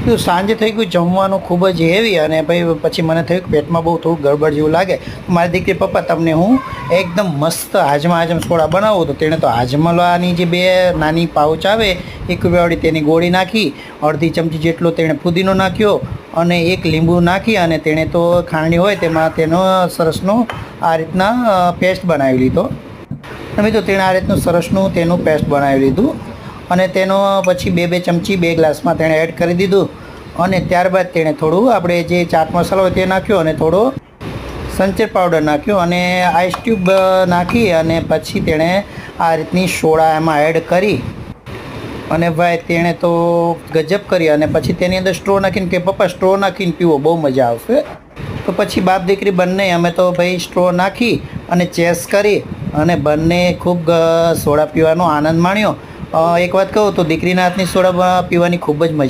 તો સાંજે થઈ ગયું જમવાનું ખૂબ જ હેવી, અને ભાઈ પછી મને થયું કે પેટમાં બહુ થોડું ગડબડ જેવું લાગે. મારી દીકરી, પપ્પા તમને હું એકદમ મસ્ત હાજમ સોડા બનાવું. તો તેણે તો હાજમલાની જે 2 નાની પાઉચ આવે 1 રૂપિયાવાળી તેની ગોળી નાખી, અડધી ચમચી જેટલો તેણે ફુદીનો નાખ્યો અને 1 લીંબુ નાખી, અને તેણે તો ખાંડણી હોય તેમાં તેનો સરસનો આ રીતના પેસ્ટ બનાવી લીધો. અને તો તેણે આ રીતનું સરસનું તેનું પેસ્ટ બનાવી લીધું, અને તેનો પછી 2 ચમચી 2 ગ્લાસમાં તેણે એડ કરી દીધું. અને ત્યારબાદ તેણે થોડું આપણે જે ચાટ મસાલો હોય તે નાખ્યો, અને થોડો સંચર પાવડર નાખ્યો, અને આઈસ ટ્યુબ નાખી, અને પછી તેણે આ રીતની સોડા એમાં એડ કરી, અને ભાઈ તેણે તો ગજબ કરી. અને પછી તેની અંદર સ્ટ્રો નાખીને કે પપ્પા સ્ટ્રો નાખીને પીવો, બહુ મજા આવશે. તો પછી બાપ દીકરી બંને અમે તો ભાઈ સ્ટ્રો નાખી અને ચેસ કરી, અને બંને ખૂબ સોડા પીવાનો આનંદ માણ્યો. એક વાત કહું તો દીકરીના હાથની સોડા પીવાની ખૂબ જ મજા